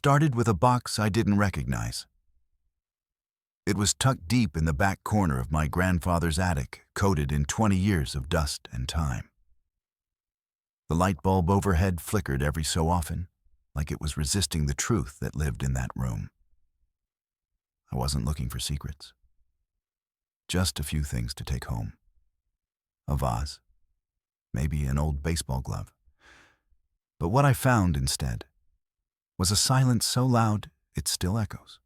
started with a box I didn't recognize. It was tucked deep in the back corner of my grandfather's attic, coated in 20 years of dust and time. The light bulb overhead flickered every so often, like it was resisting the truth that lived in that room. I wasn't looking for secrets. Just a few things to take home. A vase, maybe an old baseball glove. But what I found instead was a silence so loud it still echoes.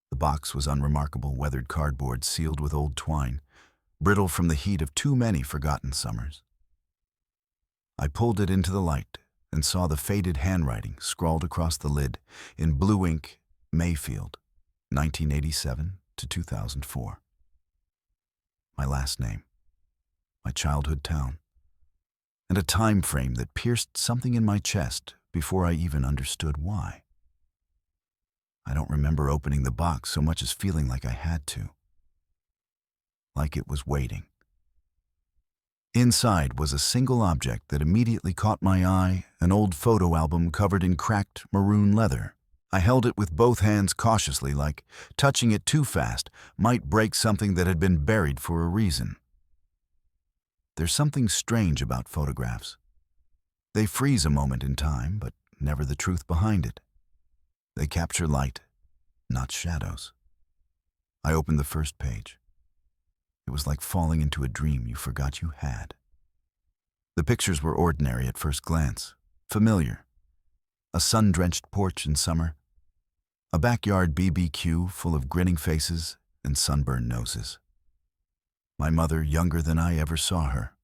The box was unremarkable, weathered cardboard sealed with old twine, brittle from the heat of too many forgotten summers. I pulled it into the light and saw the faded handwriting scrawled across the lid in blue ink, Mayfield, 1987 to 2004. My last name, my childhood town, and a time frame that pierced something in my chest before I even understood why. I don't remember opening the box so much as feeling like I had to. Like it was waiting. Inside was a single object that immediately caught my eye, an old photo album covered in cracked maroon leather. I held it with both hands cautiously, like touching it too fast might break something that had been buried for a reason. There's something strange about photographs. They freeze a moment in time, but never the truth behind it. They capture light, not shadows. I opened the first page. It was like falling into a dream you forgot you had. The pictures were ordinary at first glance, familiar. A sun-drenched porch in summer, a backyard BBQ full of grinning faces and sunburned noses. My mother younger than I ever saw her.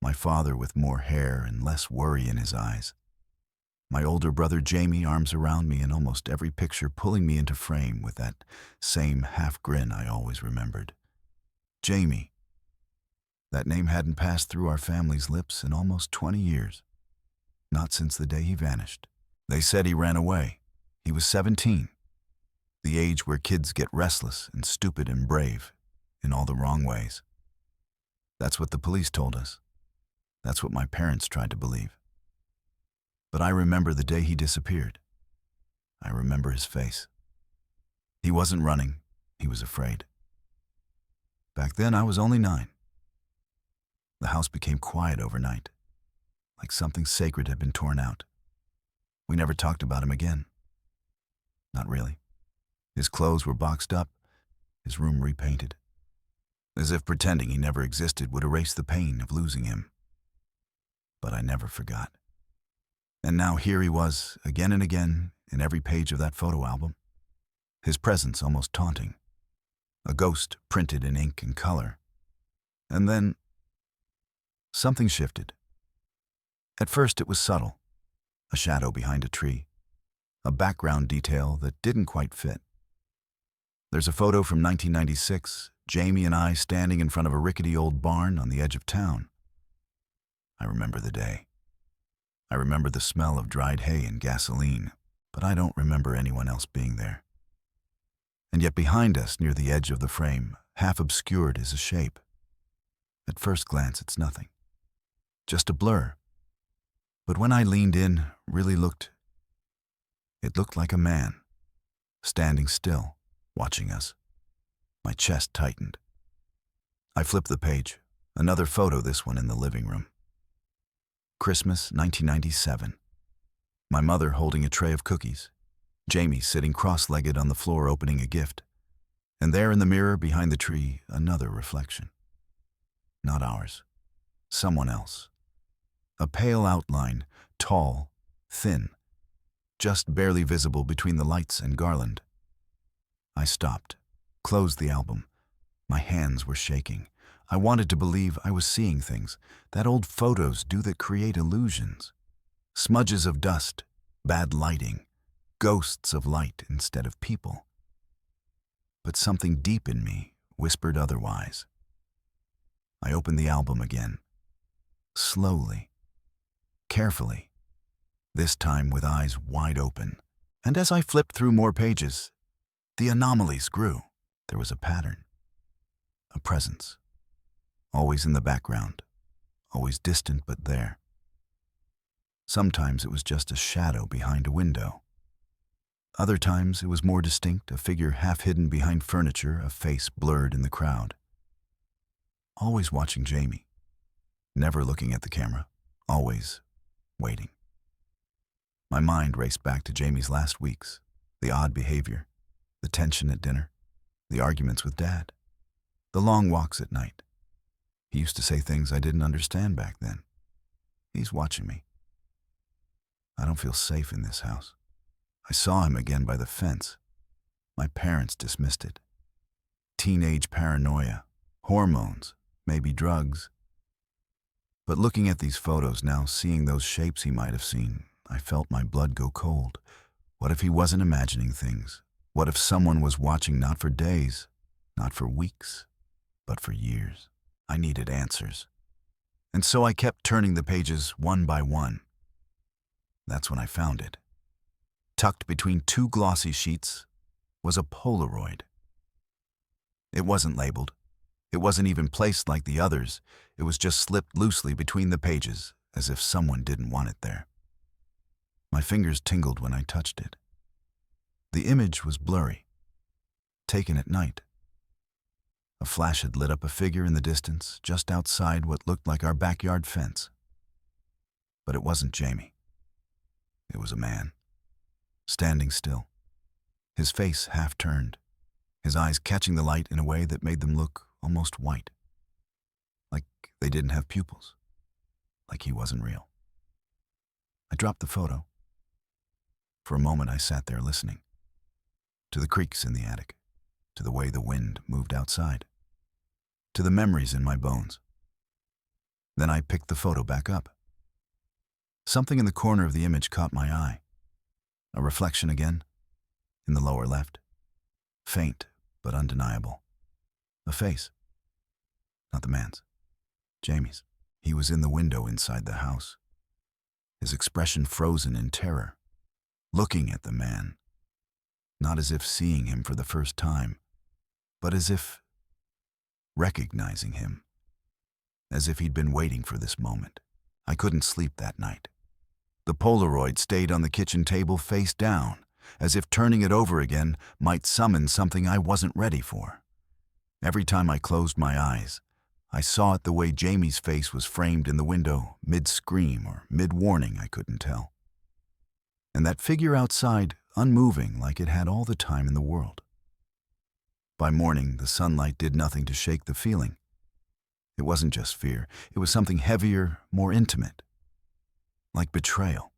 My father with more hair and less worry in his eyes. My older brother Jamie, arms around me in almost every picture, pulling me into frame with that same half grin I always remembered. Jamie. That name hadn't passed through our family's lips in almost 20 years. Not since the day he vanished. They said he ran away. He was 17. The age where kids get restless and stupid and brave in all the wrong ways. That's what the police told us. That's what my parents tried to believe. But I remember the day he disappeared. I remember his face. He wasn't running. He was afraid. Back then, I was only 9. The house became quiet overnight, like something sacred had been torn out. We never talked about him again. Not really. His clothes were boxed up, his room repainted, as if pretending he never existed would erase the pain of losing him. But I never forgot. And now here he was, again and again, in every page of that photo album. His presence almost taunting. A ghost printed in ink and color. And then something shifted. At first it was subtle. A shadow behind a tree. A background detail that didn't quite fit. There's a photo from 1996, Jamie and I standing in front of a rickety old barn on the edge of town. I remember the day. I remember the smell of dried hay and gasoline, but I don't remember anyone else being there. And yet behind us, near the edge of the frame, half obscured, is a shape. At first glance, it's nothing. Just a blur. But when I leaned in, really looked, it looked like a man, standing still, watching us. My chest tightened. I flipped the page. Another photo, this one in the living room. Christmas, 1997. My mother holding a tray of cookies. Jamie sitting cross-legged on the floor opening a gift. And there in the mirror behind the tree, another reflection. Not ours. Someone else. A pale outline, tall, thin, just barely visible between the lights and garland. I stopped, closed the album. My hands were shaking. I wanted to believe I was seeing things that old photos do that create illusions. Smudges of dust, bad lighting, ghosts of light instead of people. But something deep in me whispered otherwise. I opened the album again, slowly, carefully, this time with eyes wide open. And as I flipped through more pages, the anomalies grew. There was a pattern, a presence. Always in the background, always distant but there. Sometimes it was just a shadow behind a window. Other times it was more distinct, a figure half hidden behind furniture, a face blurred in the crowd. Always watching Jamie, never looking at the camera, always waiting. My mind raced back to Jamie's last weeks, the odd behavior, the tension at dinner, the arguments with Dad, the long walks at night. He used to say things I didn't understand back then. He's watching me. I don't feel safe in this house. I saw him again by the fence. My parents dismissed it. Teenage paranoia, hormones, maybe drugs. But looking at these photos now, seeing those shapes he might have seen, I felt my blood go cold. What if he wasn't imagining things? What if someone was watching not for days, not for weeks, but for years? I needed answers. And so I kept turning the pages one by one. That's when I found it. Tucked between two glossy sheets was a Polaroid. It wasn't labeled. It wasn't even placed like the others. It was just slipped loosely between the pages, as if someone didn't want it there. My fingers tingled when I touched it. The image was blurry, taken at night. A flash had lit up a figure in the distance, just outside what looked like our backyard fence. But it wasn't Jamie. It was a man, standing still, his face half turned, his eyes catching the light in a way that made them look almost white, like they didn't have pupils, like he wasn't real. I dropped the photo. For a moment I sat there listening, to the creaks in the attic, to the way the wind moved outside, to the memories in my bones. Then I picked the photo back up. Something in the corner of the image caught my eye. A reflection again, in the lower left. Faint, but undeniable. A face. Not the man's. Jamie's. He was in the window inside the house. His expression frozen in terror. Looking at the man. Not as if seeing him for the first time, but as if recognizing him. As if he'd been waiting for this moment. I couldn't sleep that night. The Polaroid stayed on the kitchen table face down, as if turning it over again might summon something I wasn't ready for. Every time I closed my eyes, I saw it the way Jamie's face was framed in the window, mid-scream or mid-warning, I couldn't tell. And that figure outside, unmoving like it had all the time in the world. By morning, the sunlight did nothing to shake the feeling. It wasn't just fear, it was something heavier, more intimate. Like betrayal.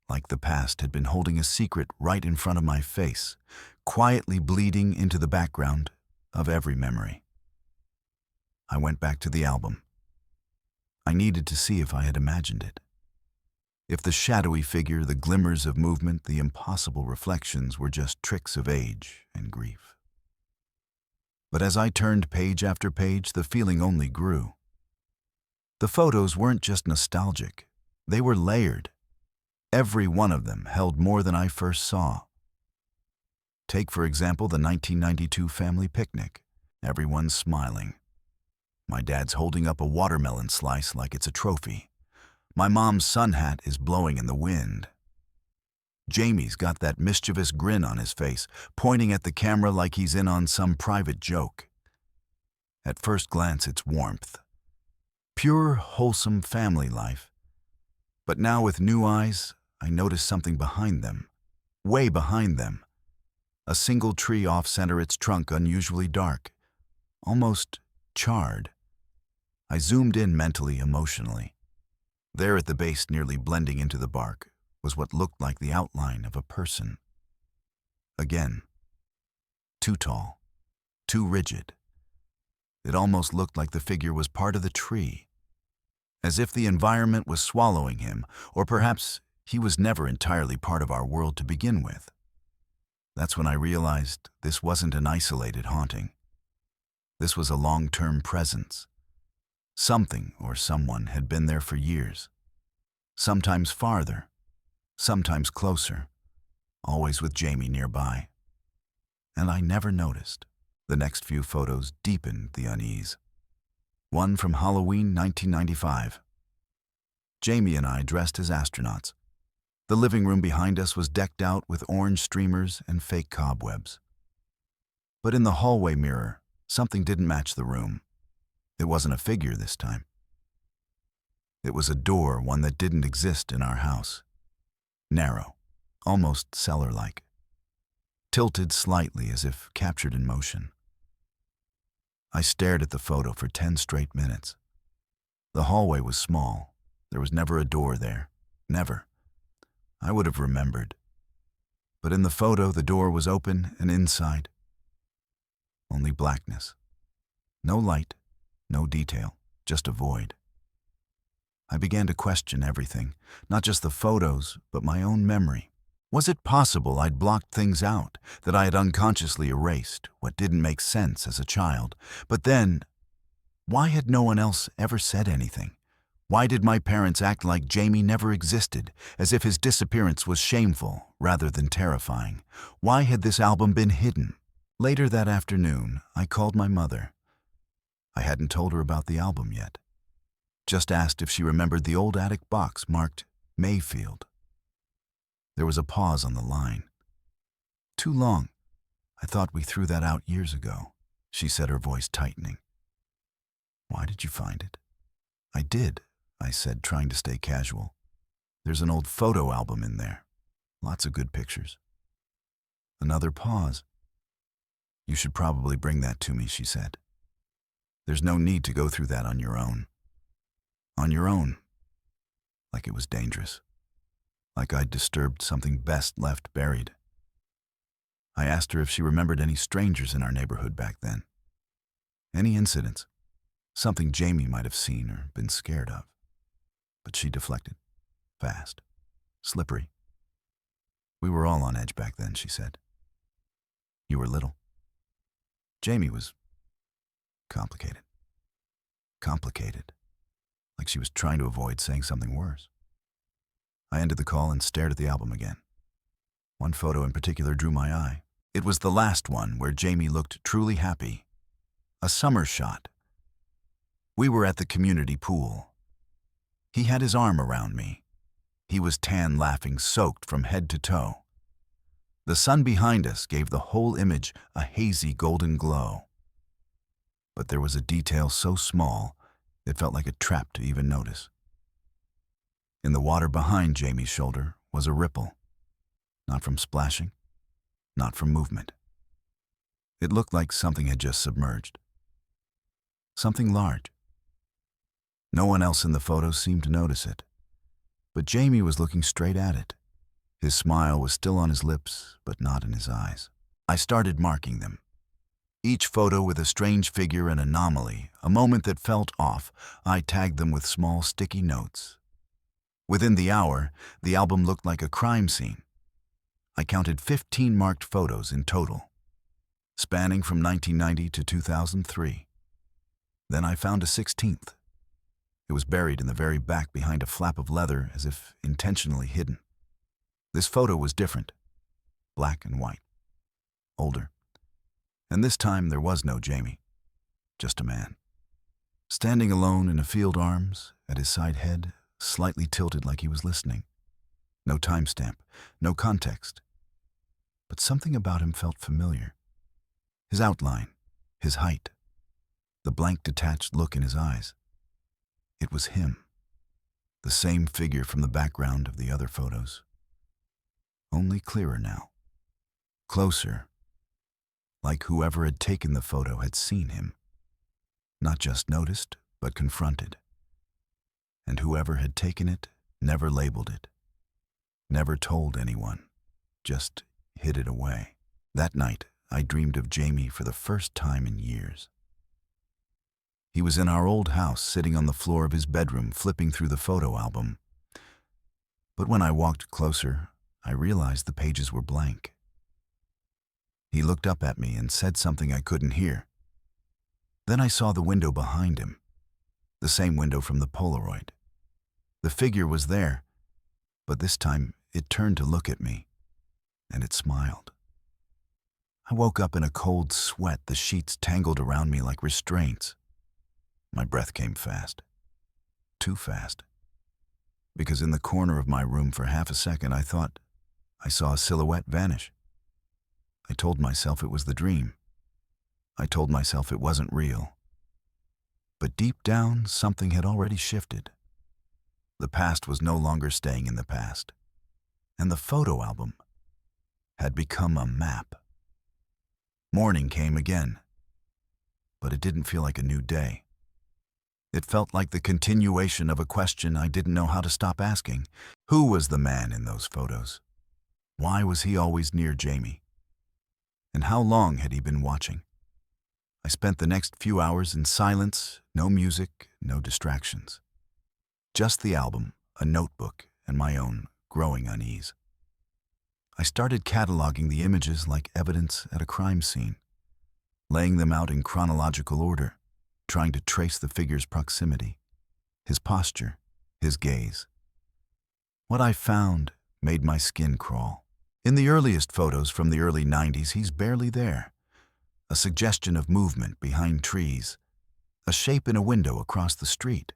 Like the past had been holding a secret right in front of my face, quietly bleeding into the background of every memory. I went back to the album. I needed to see if I had imagined it. If the shadowy figure, the glimmers of movement, the impossible reflections were just tricks of age and grief. But as I turned page after page, the feeling only grew. The photos weren't just nostalgic. They were layered. Every one of them held more than I first saw. Take, for example, the 1992 family picnic. Everyone's smiling. My dad's holding up a watermelon slice like it's a trophy. My mom's sun hat is blowing in the wind. Jamie's got that mischievous grin on his face, pointing at the camera like he's in on some private joke. At first glance, it's warmth. Pure, wholesome family life. But now with new eyes, I notice something behind them, way behind them. A single tree off-center, its trunk unusually dark, almost charred. I zoomed in mentally, emotionally. There at the base, nearly blending into the bark, was what looked like the outline of a person. Again, too tall, too rigid. It almost looked like the figure was part of the tree, as if the environment was swallowing him, or perhaps he was never entirely part of our world to begin with. That's when I realized this wasn't an isolated haunting. This was a long-term presence. Something or someone had been there for years, sometimes farther, sometimes closer, always with Jamie nearby. And I never noticed. The next few photos deepened the unease. One from Halloween 1995. Jamie and I dressed as astronauts. The living room behind us was decked out with orange streamers and fake cobwebs. But in the hallway mirror, something didn't match the room. It wasn't a figure this time. It was a door, one that didn't exist in our house. Narrow, almost cellar-like. Tilted slightly as if captured in motion. I stared at the photo for 10 straight minutes. The hallway was small. There was never a door there. Never. I would have remembered. But in the photo, the door was open and inside. Only blackness. No light, no detail, just a void. I began to question everything, not just the photos, but my own memory. Was it possible I'd blocked things out, that I had unconsciously erased what didn't make sense as a child? But then, why had no one else ever said anything? Why did my parents act like Jamie never existed, as if his disappearance was shameful rather than terrifying? Why had this album been hidden? Later that afternoon, I called my mother. I hadn't told her about the album yet. Just asked if she remembered the old attic box marked Mayfield. There was a pause on the line. Too long. I thought we threw that out years ago, she said, her voice tightening. Why did you find it? I did, I said, trying to stay casual. There's an old photo album in there. Lots of good pictures. Another pause. You should probably bring that to me, she said. There's no need to go through that on your own. On your own. Like it was dangerous. Like I'd disturbed something best left buried. I asked her if she remembered any strangers in our neighborhood back then. Any incidents. Something Jamie might have seen or been scared of. But she deflected. Fast. Slippery. We were all on edge back then, she said. You were little. Jamie was complicated. Complicated. Like she was trying to avoid saying something worse. I ended the call and stared at the album again. One photo in particular drew my eye. It was the last one where Jamie looked truly happy. A summer shot. We were at the community pool. He had his arm around me. He was tan, laughing, soaked from head to toe. The sun behind us gave the whole image a hazy golden glow. But there was a detail so small, it felt like a trap to even notice. In the water behind Jamie's shoulder was a ripple. Not from splashing, not from movement. It looked like something had just submerged. Something large. No one else in the photo seemed to notice it. But Jamie was looking straight at it. His smile was still on his lips, but not in his eyes. I started marking them. Each photo with a strange figure and anomaly, a moment that felt off, I tagged them with small sticky notes. Within the hour, the album looked like a crime scene. I counted 15 marked photos in total, spanning from 1990 to 2003. Then I found a 16th. It was buried in the very back behind a flap of leather, as if intentionally hidden. This photo was different, black and white, older. And this time there was no Jamie, just a man. Standing alone in a field arms, at his side head, slightly tilted like he was listening. No timestamp, no context. But something about him felt familiar. His outline, his height, the blank detached look in his eyes. It was him, the same figure from the background of the other photos. Only clearer now, closer, like whoever had taken the photo had seen him. Not just noticed, but confronted. And whoever had taken it never labeled it, never told anyone, just hid it away. That night, I dreamed of Jamie for the first time in years. He was in our old house, sitting on the floor of his bedroom, flipping through the photo album. But when I walked closer, I realized the pages were blank. He looked up at me and said something I couldn't hear. Then I saw the window behind him, the same window from the Polaroid. The figure was there, but this time it turned to look at me, and it smiled. I woke up in a cold sweat, the sheets tangled around me like restraints. My breath came fast, too fast, because in the corner of my room for half a second I thought I saw a silhouette vanish. I told myself it was the dream. I told myself it wasn't real. But deep down, something had already shifted. The past was no longer staying in the past, and the photo album had become a map. Morning came again, but it didn't feel like a new day. It felt like the continuation of a question I didn't know how to stop asking. Who was the man in those photos? Why was he always near Jamie? And how long had he been watching? I spent the next few hours in silence, no music, no distractions. Just the album, a notebook, and my own growing unease. I started cataloging the images like evidence at a crime scene, laying them out in chronological order, trying to trace the figure's proximity, his posture, his gaze. What I found made my skin crawl. In the earliest photos from the early 90s, he's barely there. A suggestion of movement behind trees, a shape in a window across the street,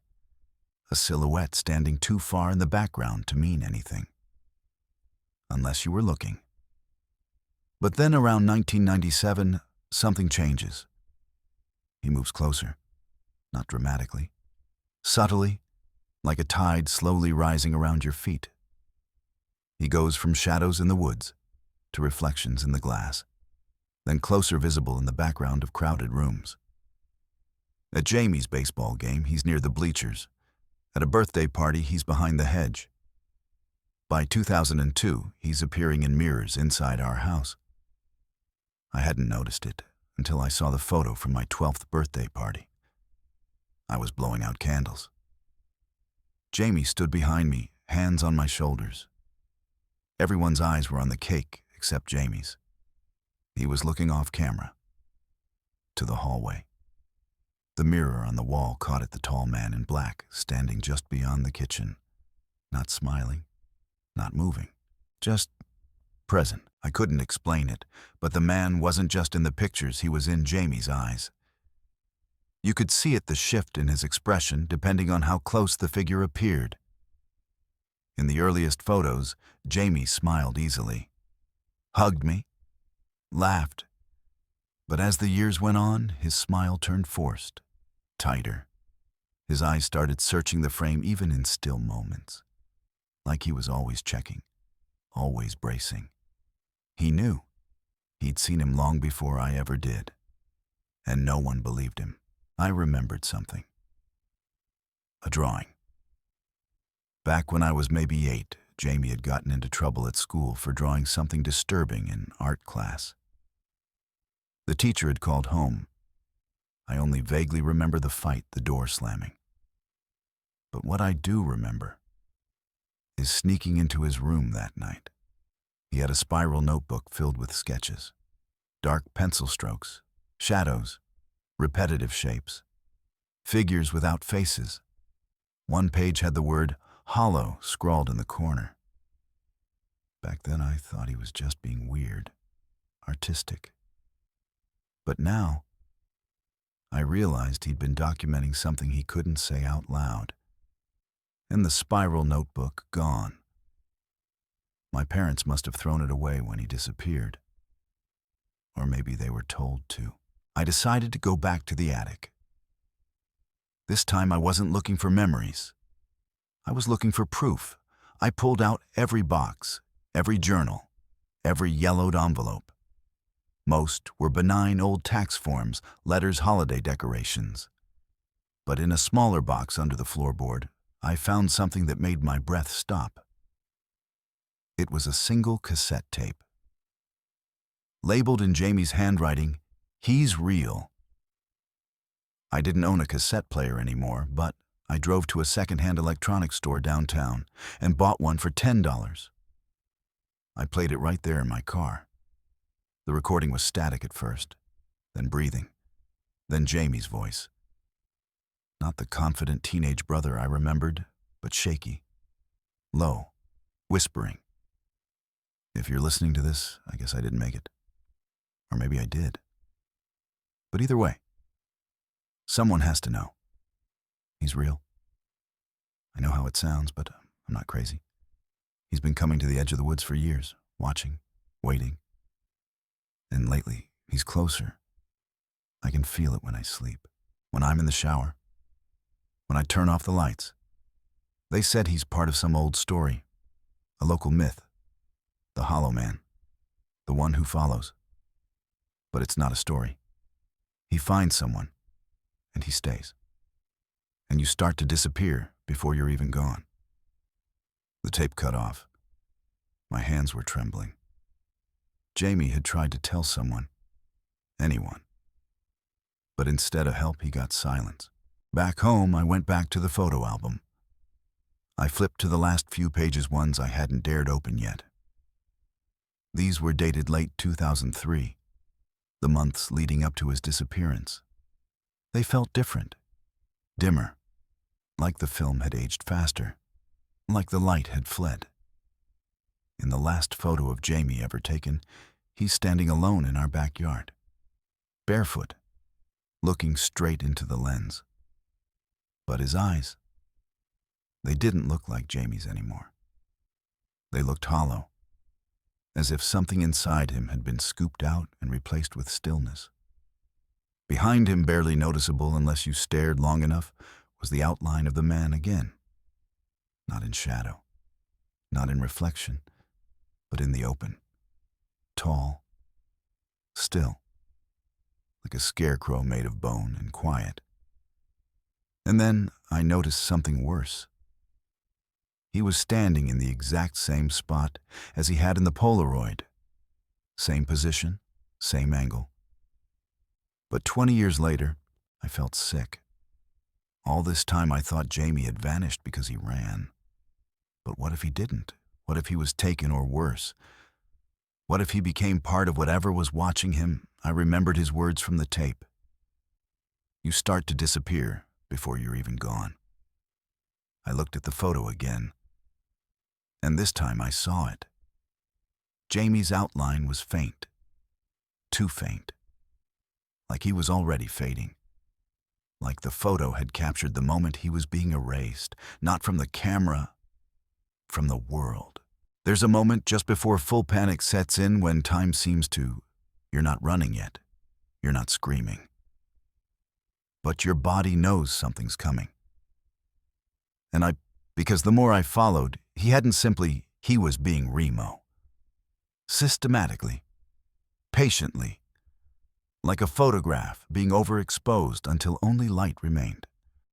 a silhouette standing too far in the background to mean anything. Unless you were looking. But then around 1997, something changes. He moves closer, not dramatically, subtly, like a tide slowly rising around your feet. He goes from shadows in the woods to reflections in the glass, then closer visible in the background of crowded rooms. At Jamie's baseball game, he's near the bleachers. At a birthday party, he's behind the hedge. By 2002, he's appearing in mirrors inside our house. I hadn't noticed it until I saw the photo from my 12th birthday party. I was blowing out candles. Jamie stood behind me, hands on my shoulders. Everyone's eyes were on the cake except Jamie's. He was looking off camera, to the hallway. The mirror on the wall caught at the tall man in black, standing just beyond the kitchen, not smiling, not moving, just present. I couldn't explain it, but the man wasn't just in the pictures, he was in Jamie's eyes. You could see the shift in his expression depending on how close the figure appeared. In the earliest photos, Jamie smiled easily, hugged me, laughed. But as the years went on, his smile turned forced, tighter. His eyes started searching the frame even in still moments, like he was always checking, always bracing. He knew. He'd seen him long before I ever did, and no one believed him. I remembered something. A drawing. Back when I was maybe 8, Jamie had gotten into trouble at school for drawing something disturbing in art class. The teacher had called home. I only vaguely remember the fight, the door slamming. But what I do remember is sneaking into his room that night. He had a spiral notebook filled with sketches, dark pencil strokes, shadows, repetitive shapes, figures without faces. One page had the word "hollow" scrawled in the corner. Back then I thought he was just being weird, artistic. But now, I realized he'd been documenting something he couldn't say out loud. And the spiral notebook gone. My parents must have thrown it away when he disappeared. Or maybe they were told to. I decided to go back to the attic. This time I wasn't looking for memories. I was looking for proof. I pulled out every box, every journal, every yellowed envelope. Most were benign old tax forms, letters, holiday decorations. But in a smaller box under the floorboard, I found something that made my breath stop. It was a single cassette tape. Labeled in Jamie's handwriting, "He's real." I didn't own a cassette player anymore, but I drove to a second-hand electronics store downtown and bought one for $10. I played it right there in my car. The recording was static at first, then breathing, then Jamie's voice. Not the confident teenage brother I remembered, but shaky, low, whispering. If you're listening to this, I guess I didn't make it. Or maybe I did. But either way, someone has to know. He's real. I know how it sounds, but I'm not crazy. He's been coming to the edge of the woods for years, watching, waiting. And lately, he's closer. I can feel it when I sleep, when I'm in the shower, when I turn off the lights. They said he's part of some old story, a local myth, the Hollow Man, the one who follows. But it's not a story. He finds someone, and he stays. And you start to disappear before you're even gone. The tape cut off. My hands were trembling. Jamie had tried to tell someone, anyone. But instead of help, he got silence. Back home, I went back to the photo album. I flipped to the last few pages, ones I hadn't dared open yet. These were dated late 2003, the months leading up to his disappearance. They felt different, dimmer, like the film had aged faster, like the light had fled. In the last photo of Jamie ever taken, he's standing alone in our backyard, barefoot, looking straight into the lens. But his eyes, they didn't look like Jamie's anymore. They looked hollow, as if something inside him had been scooped out and replaced with stillness. Behind him, barely noticeable unless you stared long enough, was the outline of the man again. Not in shadow, not in reflection, but in the open. Tall, still, like a scarecrow made of bone and quiet. And then I noticed something worse. He was standing in the exact same spot as he had in the Polaroid. Same position, same angle. But 20 years later, I felt sick. All this time I thought Jamie had vanished because he ran. But what if he didn't? What if he was taken, or worse? What if he became part of whatever was watching him? I remembered his words from the tape. You start to disappear before you're even gone. I looked at the photo again, and this time I saw it. Jamie's outline was faint, too faint, like he was already fading, like the photo had captured the moment he was being erased, not from the camera, from the world. There's a moment just before full panic sets in when time seems to, you're not running yet, you're not screaming, but your body knows something's coming. And because the more I followed, he was being Remo. Systematically, patiently, like a photograph being overexposed until only light remained.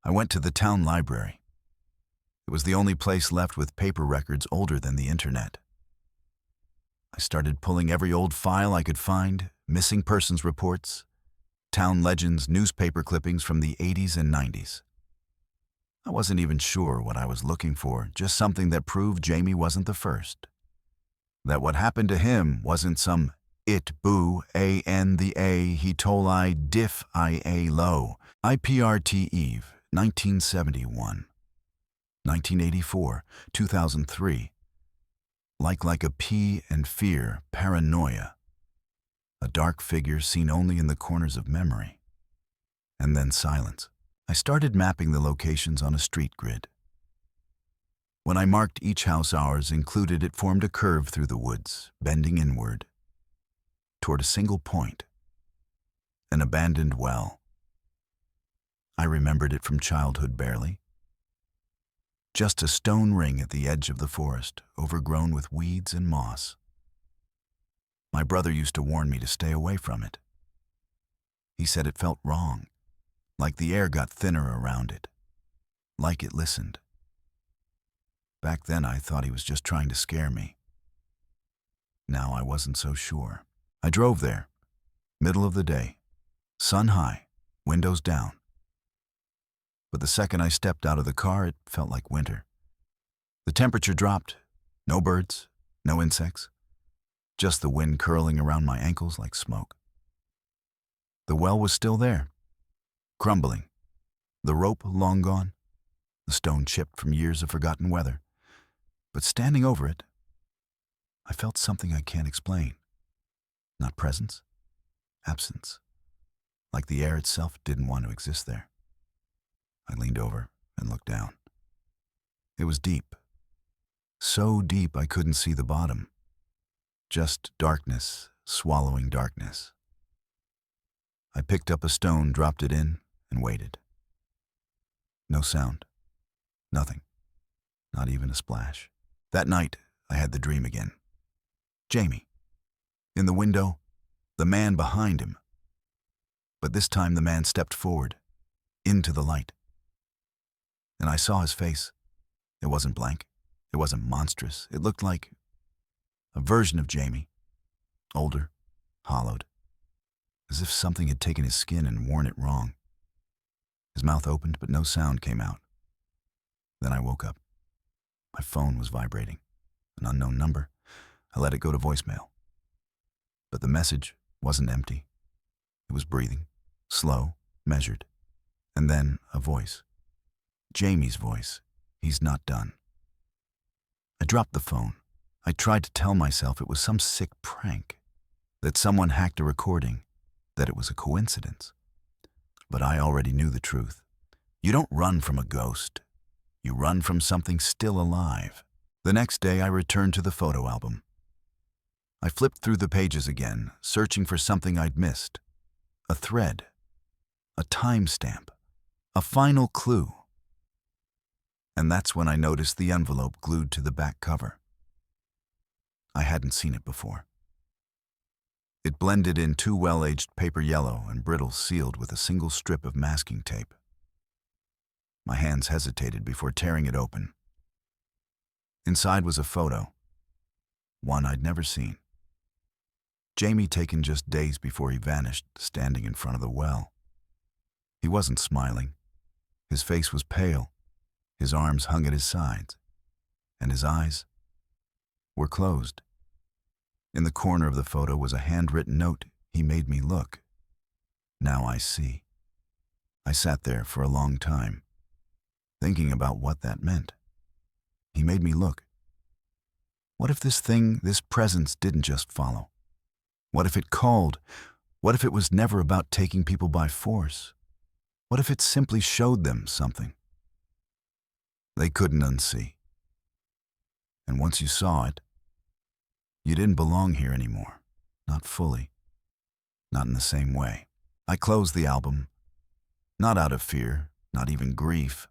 I went to the town library. It was the only place left with paper records older than the internet. I started pulling every old file I could find, missing persons reports, town legends, newspaper clippings from the 80s and 90s. I wasn't even sure what I was looking for, just something that proved Jamie wasn't the first. That what happened to him wasn't some it boo an the a he told I diff I a low. IPRT Eve, 1971. 1984, 2003. Like a pea and fear, paranoia. A dark figure seen only in the corners of memory. And then silence. I started mapping the locations on a street grid. When I marked each house ours included, it formed a curve through the woods, bending inward, toward a single point, an abandoned well. I remembered it from childhood barely. Just a stone ring at the edge of the forest, overgrown with weeds and moss. My brother used to warn me to stay away from it. He said it felt wrong, like the air got thinner around it, like it listened. Back then I thought he was just trying to scare me. Now I wasn't so sure. I drove there, middle of the day, sun high, windows down. But the second I stepped out of the car, it felt like winter. The temperature dropped, no birds, no insects, just the wind curling around my ankles like smoke. The well was still there, crumbling, the rope long gone, the stone chipped from years of forgotten weather. But standing over it, I felt something I can't explain. Not presence, absence, like the air itself didn't want to exist there. I leaned over and looked down. It was deep, so deep I couldn't see the bottom. Just darkness swallowing darkness. I picked up a stone, dropped it in, and waited. No sound. Nothing. Not even a splash. That night, I had the dream again. Jamie. In the window, the man behind him. But this time the man stepped forward, into the light. And I saw his face. It wasn't blank. It wasn't monstrous. It looked like a version of Jamie. Older, hollowed, as if something had taken his skin and worn it wrong. His mouth opened, but no sound came out. Then I woke up. My phone was vibrating. An unknown number. I let it go to voicemail. But the message wasn't empty. It was breathing, slow, measured. And then a voice. Jamie's voice. He's not done. I dropped the phone. I tried to tell myself it was some sick prank, that someone hacked a recording, that it was a coincidence. But I already knew the truth. You don't run from a ghost. You run from something still alive. The next day I returned to the photo album. I flipped through the pages again, searching for something I'd missed. A thread. A timestamp. A final clue. And that's when I noticed the envelope glued to the back cover. I hadn't seen it before. It blended in too well-aged paper yellow and brittle, sealed with a single strip of masking tape. My hands hesitated before tearing it open. Inside was a photo, one I'd never seen. Jamie, taken just days before he vanished, standing in front of the well. He wasn't smiling. His face was pale. His arms hung at his sides, and his eyes were closed. In the corner of the photo was a handwritten note. He made me look. Now I see. I sat there for a long time, thinking about what that meant. He made me look. What if this thing, this presence, didn't just follow? What if it called? What if it was never about taking people by force? What if it simply showed them something they couldn't unsee? And once you saw it, you didn't belong here anymore. Not fully. Not in the same way. I closed the album, not out of fear, not even grief,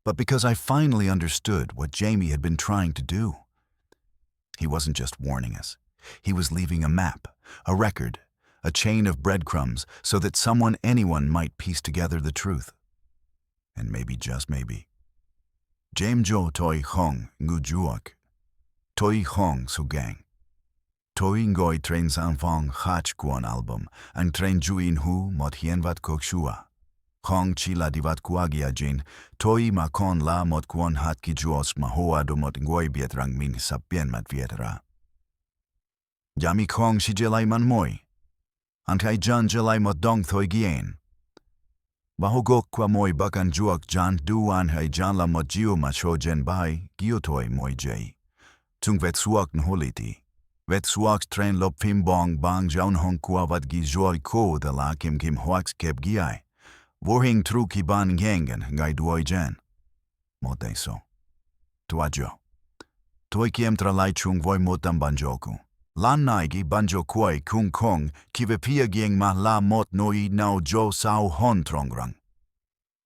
but because I finally understood what Jamie had been trying to do. He wasn't just warning us. He was leaving a map, a record, a chain of breadcrumbs so that someone, anyone, might piece together the truth. And maybe, just maybe, James Jo Toi Hong Ngu Juok, Toi Hong Su Gang, Toi Ngoi Train San Fong Hach Kuan album, and Train Juin Hu Mot Hien Vat Kok Shua, Hong Chila Divat Kuagia Jin, Toi Ma Kon La Mot Kuan Hat Ki Juos Ma Hoa Do Mot Ngoi Biet Rang Min Sapien Mat Vietera. Yami Kong Si Jelai Man Moi, Antai Jan Jelai Mot Dong Thoi Gien. Bahogok Kwa Moi Bakan Juok Jan Duan Hai Jan La Mot Gio Ma Sho Jen Bai, Giotoi Moi Jay. Tung Vet Suok Nholiti. Vet Suok Train Lop Phim Bong Bang Jaun Hong Kwa Vat Gi Joy Ko De La Kim Kim Hoax Kep Giai. Vorhing Tru Ki Ban Gengen Ngai Duoi Jen. Motei So. Tuajo. Toi Kiem Tralai Chung Voi Motam Banjoku. Lan Naigi Banjo Koi Kung Kong Kivepia Gieng Ma La Mot Noi Nao Jo Sao Hon Trongrang.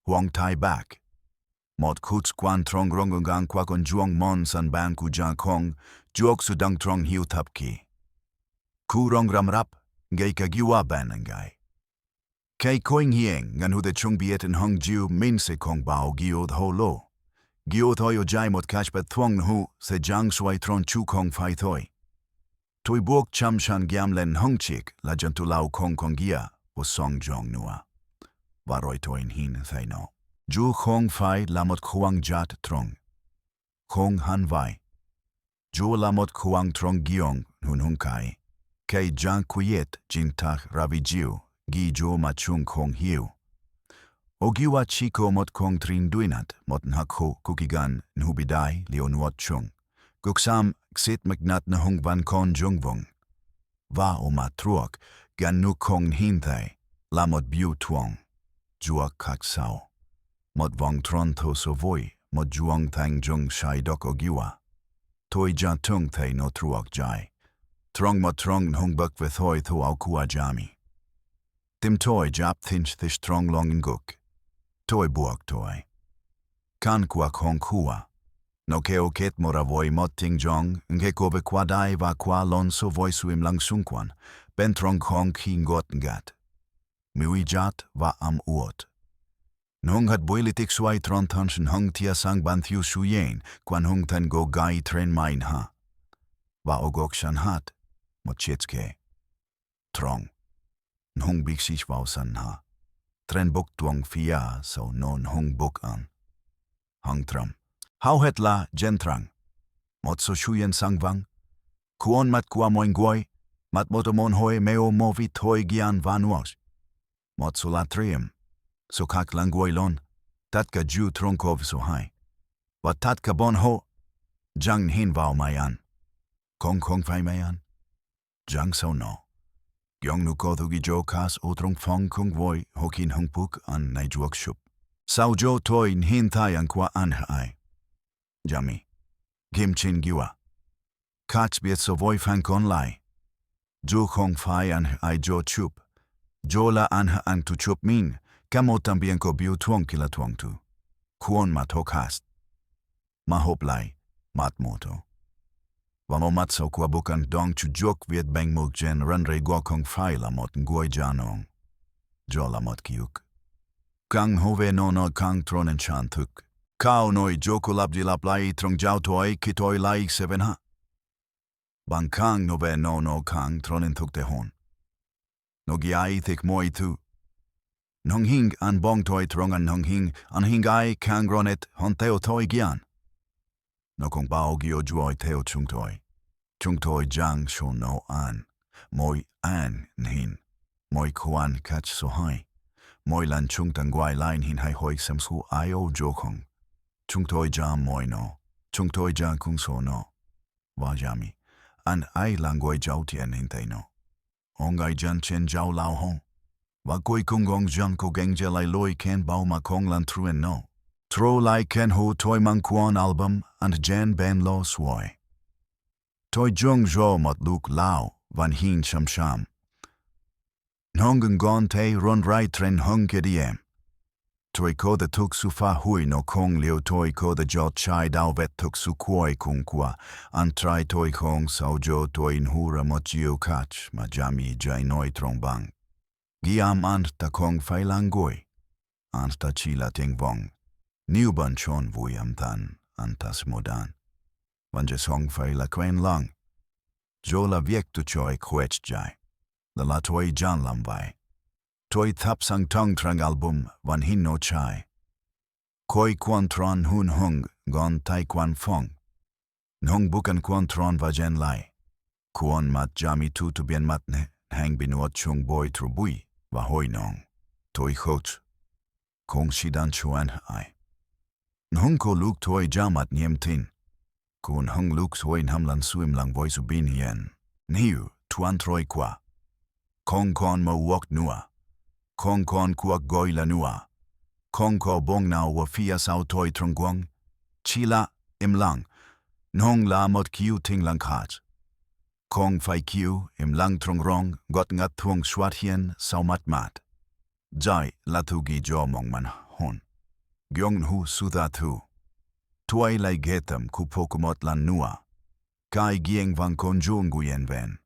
Huang Tai Bak. Mot Kuts Kwan Trongrong Kwa Kon Juong Mon San Ban Ku Jan Kong, Juok Sudang Trong Hiu Tap Ki. Ku Rong Ram Rap, Gay Ka Giwa Ban Ngai. Kay Koing Hieng, Ngan Hu De Chung Biet and Hong Jiu Min Se Kong Bao Giod Ho Lo. Giod Hoyo Jai Mot Kashpat Thuong Hu, Se Jang Suai Tron Chu Kong Phai Thoi. Tui Buok Cham Shan Giam Len Hong Chik, La Jantu Lau Kong Kong Gia, was Song Jong Nua. Varoi Toin Hin Thay No. Ju Khong Phai Lamot Khuang Jat Trong. Khong Han Vai. Ju Lamot Khuang Trong Giong Hun Hung Kai. Kay Jan Kuyet Jin Tak Ravi Jiu, Gi Jo Machung Khong Hiu. Ogiwa Chiko Mot Kong Trin Duinat, Mot Nhakho Kukigan Nhubidai Leon Wat Chung. Guksam Xit Magnat Na Hung Van Kon Jung Vong. Va O Ma Truok, Gan Nu Kong Hin Thay, Lamot Biu Tuong. Juak Kak Sao. Mot Vong Tron To So Voi, Mot Juong Thang Jung Shai Dok Ogiwa. Toi ja tung thay no truok jai. Trong ma trong hung buk with hoi thu au kua jami. Tim toi jap thinch thish trong long in guk. Toi buok toi. Kan kuak hong kua. No keo ket moravoi mot ting jong, nge kove kwa dai va kwa lon so voi suim lang sungkwan, ben trong hong king got ngat. Miwi jat va am uot. Nung hat boilitik swai tron tanschen hung tia sang ban thiu shuyen, kwan hung tan go gai tren main ha. Va ogok shan hat, mot chitske. Trong. Nhung bik sich vau san ha. Tren buk tuang fia so non hung buk an. Hung tram. Hau het la gentrang. Mot so shuyen sang vang. Kuon mat kua moin guoi, mat motomon hoi meo movit hoi gian vanuos. Mot so la trium. So kak lang guoi lon, tatka ju tronkov so hai. Wat tatka bon ho, jang hin vau mayan. Kong fai mayan. Jang so no. Gyong nu ko thugi jo kas o trong fong kong voi hokin hung puk an nai juok shup. Sao jo toi hin thai an kwa an hai. Jami. Gim chin giwa. Kats biet so voi fang kon lai. Jo kong fai an hai jo chup. Jo la an tu chup min. Kamo tambien ko biu tuong kila tuong tu. Kuon mat hok hast. Ma hop lai. Mat moto. Vamo mat so kwa bukan dong chu jok viet bang muk jen ran re go kong fai la mot ngoi janong. Jo la mot kiuk. Kang hove no kang tron en chan tuk. Kao noi joko lap di lap lai trong jau toi kitoi lai seven ha. Bang kang nove no kang tron en tuk te hon. No giai thik moi tu. Nong hing an bong toi trong an nong hing an hingai kang ronet hon teo toi gian. No kong bao gio juoi teo chung toi. Chung toi jang sho no an. Moi an nhin. Moi kuan kach so hai. Moi lan chung tang guai lain hin hai hoi sam su ai o jo kong. Chung toi jam moi no. Chung toi jang kung so no. Va jami. An ai lang guai jau tien hin tay no. Ong ai jan chen jau lao hong. Va goi kung gong jan ko geng je lai loi ken bao ma kong lan truen no. Tro lai ken ho toi mang kuan album and jen ben lo swoi. Toi jung jo mot luk lao van hin sham. Nongen gon te run rai tren hung kediem. Toi ko the tuk su fa hui no kong liu toi ko the jo chai dao vet tuk su kuoi kung kwa. An trai toi kong sao jo toi in hura mot jiu kach ma jami jai noi trong bang. Giam ant ta kong fai lang goi. Ant ta chila ting vong. Niu ban chon vui am tan, antas modan. Van je song fai la quen lang. Jo la viek tu choi kwech jai. La toi jan lam vai. Toi thap sang tong trang album van hin no chai. Koi quan tron hun hung gon tai quan fong. Nhung bukan quan tron va jen lai. Kuon mat jami tu bien matne, hang binuot chung boy trubui, va hoi nong. Toi khot. Kong shidan chuan ai. Nhung ko luk toi jamat niem tin. Kun hung luk soin hamlan suim lang voi su bin hien. Niu, tuan troi kwa. Kong kon mo wok nua. Kong kon kuak goi la nua. Kong ko bong nao wa fia sao toi trong guang. Chila, im lang. Nhung la mot kiu ting lang khat. Kong fai kiu, im lang trong rong, got ngat thuong swat hien sao mat. Jai la tu gi jo mong man hon. Gyong hu sudha tu. Tuai lai getam ku pokumot lan nua. Kai gieng van konjung guyen ven.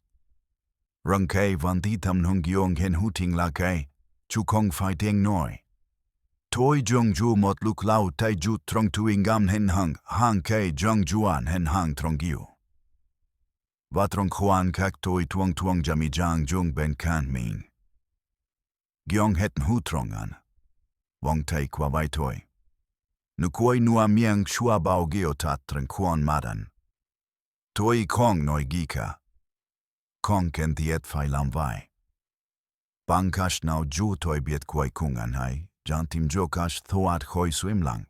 Rung kei van titam hung gyong hen huting la kei. Chu kong fai ting noi. Toi jung ju mot luk lau tai ju trong tuing gam hen hang kei jung juan hen hang trong giu. Va trong khuan kak toi tuong jami jang jung ben kan min. Gyong het hu trong an. Wong tai kwa vai toi. Nukuoi nua miang shua bao geotat tren kuon madan. Toi kong noi gika. Kong ken tiet fai lam vai. Bangkash nao ju toi biet kuoi kung an hai, jantim jokash thoat hoi swim lang.